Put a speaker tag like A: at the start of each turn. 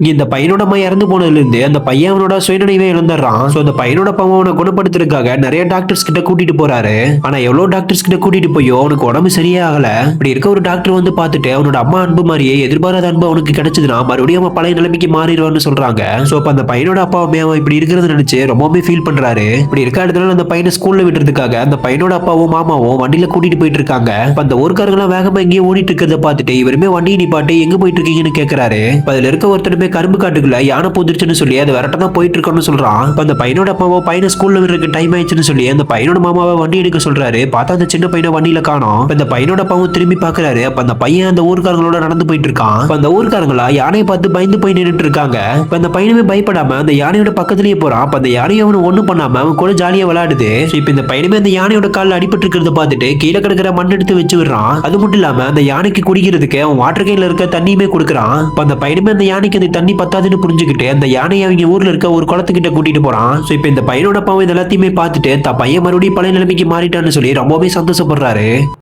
A: இந்த பையனோட அம்மா இறந்து போனதுல இருந்து அந்த பையன் அவனோட சுயநினைவை இழந்துடுறான். சோ அந்த பையனோட அப்பாவை அவனை குணப்படுத்துறதுக்காக நிறைய டாக்டர்ஸ் கிட்ட கூட்டிட்டு போறாரு. ஆனா எவ்வளவு டாக்டர்ஸ் கிட்ட கூட்டிட்டு போயோ அவனுக்கு உடம்பு சரியே ஆகல. இப்படி இருக்க ஒரு டாக்டர் வந்து பார்த்துட்டு அவனோட அம்மா அன்பு மாதிரியே எதிர்பாராத அன்பு அவனுக்கு கிடைச்சதுன்னா மறுபடியும் அவன் பழைய நிலைமைக்கு மாறிடுவான்னு சொல்றாங்க. சோ அப்ப அந்த பையனோட அப்பாவுமே அவன் இப்படி இருக்கிறத நினைச்சு ரொம்பவே ஃபீல் பண்றாரு. இப்படி இருக்க இடத்துல அந்த பையனை ஸ்கூல்ல விட்டுறதுக்காக அந்த பையனோட அப்பாவும் மாமாவும் வண்டியில கூட்டிட்டு போயிட்டு இருக்காங்க. அப்ப அந்த ஊர்க்காரங்க வேகமா எங்கேயோ ஓடிட்டு இருக்கிறத பார்த்துட்டு இவருமே வண்டியை நிப்பாட்டி எங்க போயிட்டு இருக்கீங்கன்னு கேக்குறாரு. அதுல இருக்க ஒருத்தருமே கரும்பு காட்டுக்குள்ள யானை பூந்துருச்சுன்னு சொல்லி அது விரட்ட தான் போயிட்டு இருக்கோம்னு சொல்றான். அந்த பையனோட அப்பாவோ பையனை ஸ்கூல்ல விடுறதுக்கு டைம் ஆயிடுச்சுன்னு சொல்லி அந்த பையனோட மாமாவை வண்டி எடுக்க சொல்றாரு. பார்த்தா அந்த சின்ன பையனை வண்டியில காணோம். அந்த பையனோட அப்பாவும் திரும்பி பாக்குறாரு. அப்ப அந்த பையன் அந்த ஊர்க்காரங்களோட நடந்து போயிட்டு இருக்கான். அந்த ஊர்க்காரங்களா யானையை பார்த்து பயந்து போய் நின்றுட்டு இருக்காங்க. அந்த பையனுமே பயப்படாம அந்த யானையோட பக்கத்துலயே போறான். அப்ப அந்த யானையை அவனு ஒண்ணும் பண்ணாம அவன் கூட ஜாலியா விளையாடுது. இப்ப இந்த பையனுமே அந்த யானையோட காலில் அடிபட்டு இருக்கிறத பார்த்துட்டு கீழே கிடக்கிற மண் எடுத்து வச்சு விடுறான். அது மட்டும் இல்லாம அந்த யானைக்கு குடிக்கிறதுக்கு அவன் வாட்டர் கேன்ல இருக்க தண்ணியுமே கொடுக்குறான். அந்த பையனுமே அந்த யானைக்கு அந்த தண்ணி பத்தாதுன்னு புரிஞ்சுக்கிட்டு அந்த யானையை அவங்க ஊர்ல இருக்க ஒரு குளத்துக்கிட்ட கூட்டிட்டு போறான். சோ இப்ப இந்த பையனோட அப்பாவும் இது எல்லாத்தையுமே பார்த்துட்டு தான் பையன் மறுபடியும் பழைய நிலைமைக்கு மாறிட்டான்னு சொல்லி ரொம்பவே சந்தோஷப்படுறாரு.